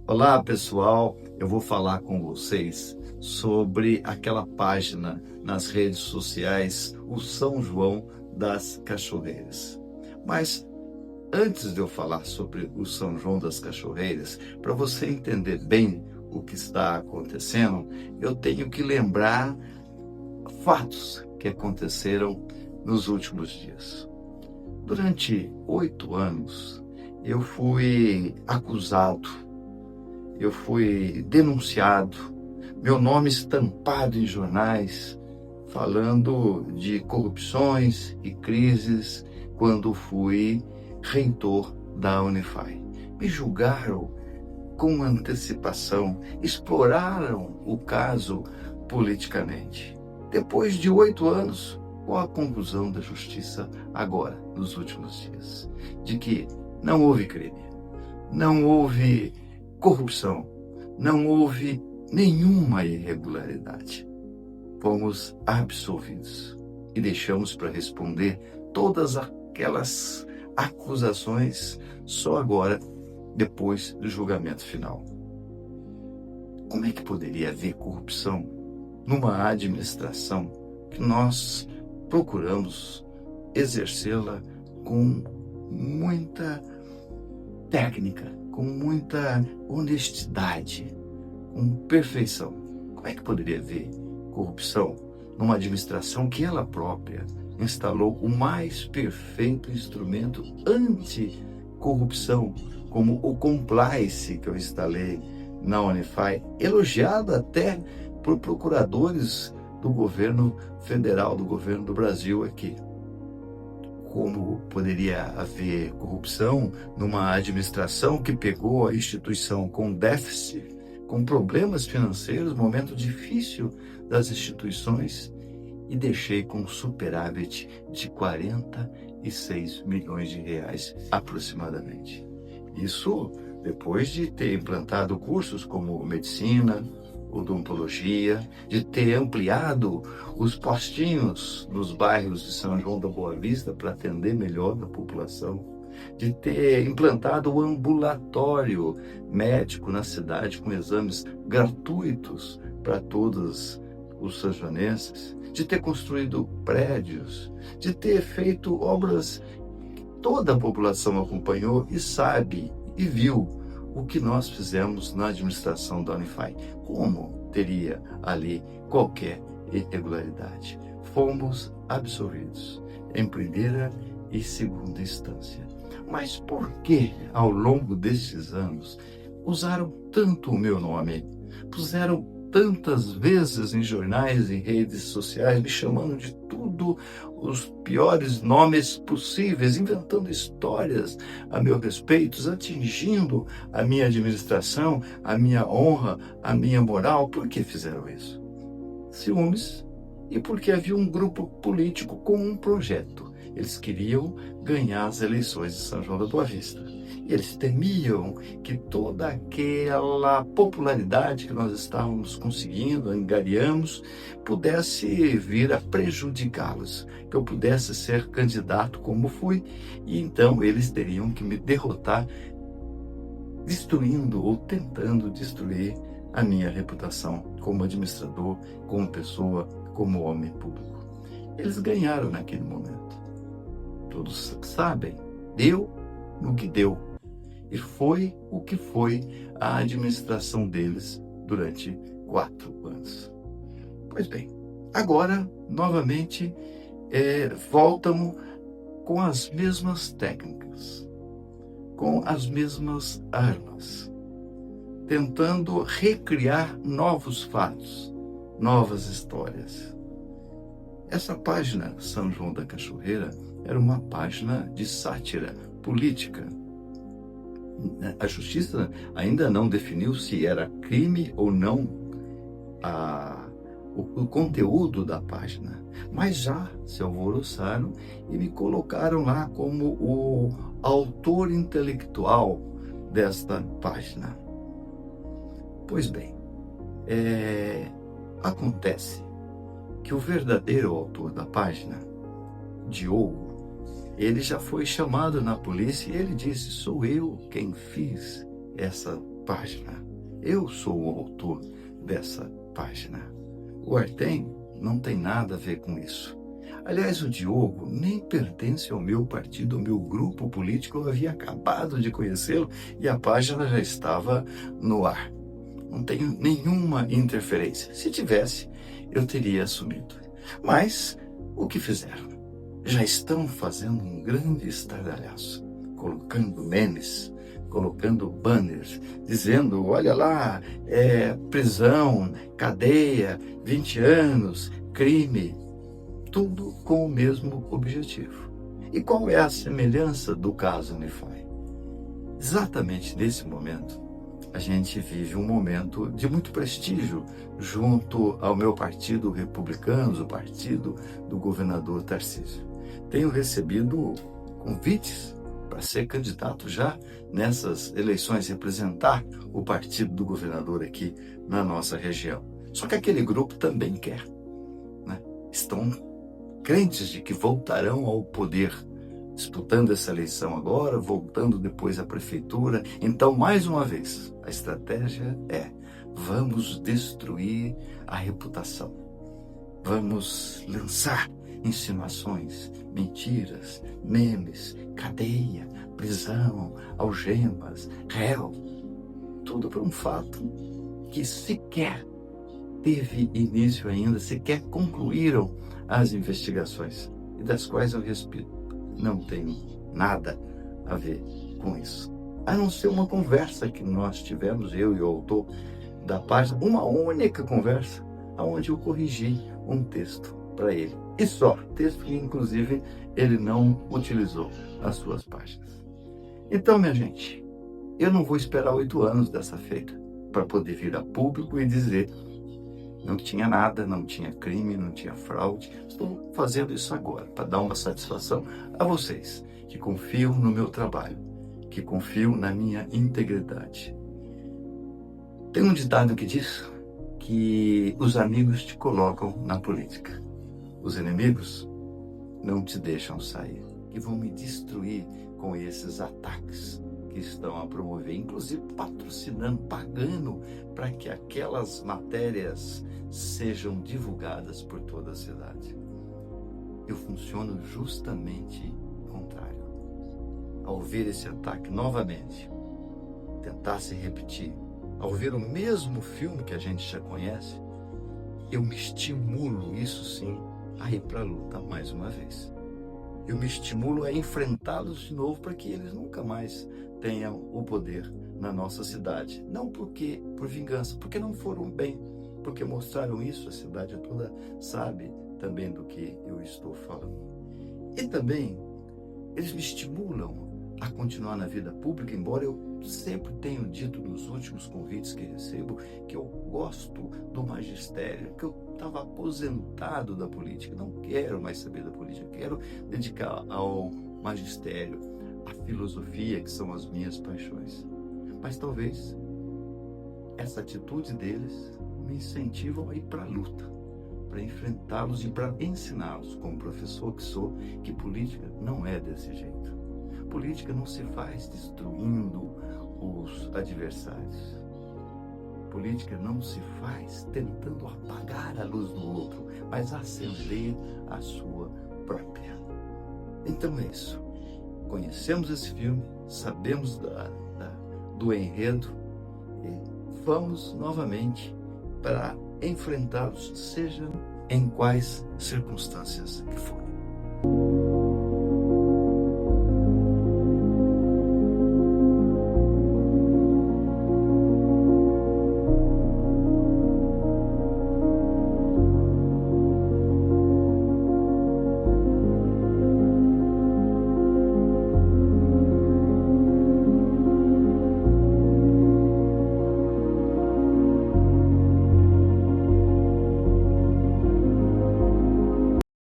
Olá, pessoal. Eu vou falar com vocês sobre aquela página nas redes sociais, o São João das Cachoeiras. Mas antes de eu falar sobre o São João das Cachoeiras, para você entender bem o que está acontecendo, eu tenho que lembrar fatos que aconteceram nos últimos dias. Durante 8 anos, eu fui acusado, eu fui denunciado, meu nome estampado em jornais, falando de corrupções e crises quando fui reitor da Unify. Me julgaram com antecipação, exploraram o caso politicamente. Depois de 8 anos, qual a conclusão da justiça agora, nos últimos dias? De que não houve crime, não houve corrupção, não houve nenhuma irregularidade. Fomos absolvidos e deixamos para responder todas aquelas acusações só agora, depois do julgamento final. Como é que poderia haver corrupção numa administração que nós procuramos exercê-la com muita técnica, com muita honestidade, com perfeição? Como é que poderia haver corrupção numa administração que ela própria instalou o mais perfeito instrumento anti-corrupção, como o compliance que eu instalei na Unify, elogiado até por procuradores do governo federal, do governo do Brasil aqui? Como poderia haver corrupção numa administração que pegou a instituição com déficit, com problemas financeiros, momento difícil das instituições, e deixei com superávit de 46 milhões de reais aproximadamente? Isso depois de ter implantado cursos como medicina, odontologia, de ter ampliado os postinhos nos bairros de São João da Boa Vista para atender melhor a população, de ter implantado o ambulatório médico na cidade com exames gratuitos para todos os sanjonenses, de ter construído prédios, de ter feito obras que toda a população acompanhou e sabe e viu o que nós fizemos na administração da Unify. Como teria ali qualquer irregularidade? Fomos absolvidos em primeira e segunda instância. Mas por que, ao longo destes anos, usaram tanto o meu nome? Puseram tantas vezes em jornais e redes sociais, me chamando de tudo os piores nomes possíveis, inventando histórias a meu respeito, atingindo a minha administração, a minha honra, a minha moral? Por que fizeram isso? Ciúmes, e porque havia um grupo político com um projeto. Eles queriam ganhar as eleições de São João da Boa Vista. E eles temiam que toda aquela popularidade que nós estávamos conseguindo, angariamos, pudesse vir a prejudicá-los, que eu pudesse ser candidato como fui, e então eles teriam que me derrotar, destruindo ou tentando destruir a minha reputação como administrador, como pessoa, como homem público. Eles ganharam naquele momento. Todos sabem, deu no que deu. E foi o que foi a administração deles durante 4 anos. Pois bem, agora, novamente, voltam com as mesmas técnicas, com as mesmas armas, tentando recriar novos fatos, novas histórias. Essa página, São João da Cachoeira, era uma página de sátira política. A justiça ainda não definiu se era crime ou não o conteúdo da página, mas já se alvoroçaram e me colocaram lá como o autor intelectual desta página. Pois bem, acontece que o verdadeiro autor da página, Diogo, ele já foi chamado na polícia e ele disse: sou eu quem fiz essa página. Eu sou o autor dessa página. O Artem não tem nada a ver com isso. Aliás, o Diogo nem pertence ao meu partido, ao meu grupo político. Eu havia acabado de conhecê-lo e a página já estava no ar. Não tenho nenhuma interferência. Se tivesse, eu teria assumido. Mas o que fizeram? Já estão fazendo um grande estardalhaço, colocando memes, colocando banners, dizendo, olha lá, prisão, cadeia, 20 anos, crime, tudo com o mesmo objetivo. E qual é a semelhança do caso Unify? Exatamente nesse momento, a gente vive um momento de muito prestígio junto ao meu partido Republicanos, o partido do governador Tarcísio. Tenho recebido convites para ser candidato já nessas eleições, representar o partido do governador aqui na nossa região. Só que aquele grupo também quer, né? Estão crentes de que voltarão ao poder, disputando essa eleição agora, voltando depois à prefeitura. Então, mais uma vez, a estratégia é: vamos destruir a reputação. Vamos lançar insinuações, mentiras, memes, cadeia, prisão, algemas, réu. Tudo por um fato que sequer teve início ainda, sequer concluíram as investigações, e das quais eu respeito. Não tenho nada a ver com isso. A não ser uma conversa que nós tivemos, eu e o autor da página, uma única conversa, onde eu corrigi um texto para ele. E só, texto que inclusive ele não utilizou as suas páginas. Então, minha gente, eu não vou esperar 8 anos dessa feita para poder vir a público e dizer não tinha nada, não tinha crime, não tinha fraude. Estou fazendo isso agora para dar uma satisfação a vocês que confiam no meu trabalho, que confiam na minha integridade. Tem um ditado que diz que os amigos te colocam na política. Os inimigos não te deixam sair, que vão me destruir com esses ataques que estão a promover, inclusive patrocinando, pagando para que aquelas matérias sejam divulgadas por toda a cidade. Eu funciono justamente o contrário. Ao ver esse ataque novamente, tentar se repetir, ao ver o mesmo filme que a gente já conhece, eu me estimulo, isso sim, a ir para a luta mais uma vez. Eu me estimulo a enfrentá-los de novo para que eles nunca mais tenham o poder na nossa cidade. Não por vingança, porque não foram bem, porque mostraram isso, a cidade toda sabe também do que eu estou falando. E também, eles me estimulam a continuar na vida pública, embora eu sempre tenho dito nos últimos convites que recebo que eu gosto do magistério, que eu estava aposentado da política, não quero mais saber da política, quero dedicar ao magistério, à filosofia, que são as minhas paixões. Mas talvez essa atitude deles me incentivam a ir para a luta, para enfrentá-los e para ensiná-los, como professor que sou, que política não é desse jeito. Política não se faz destruindo os adversários. Política não se faz tentando apagar a luz do outro, mas acender a sua própria. Então é isso. Conhecemos esse filme, sabemos do enredo e vamos novamente para enfrentá-los, seja em quais circunstâncias que for.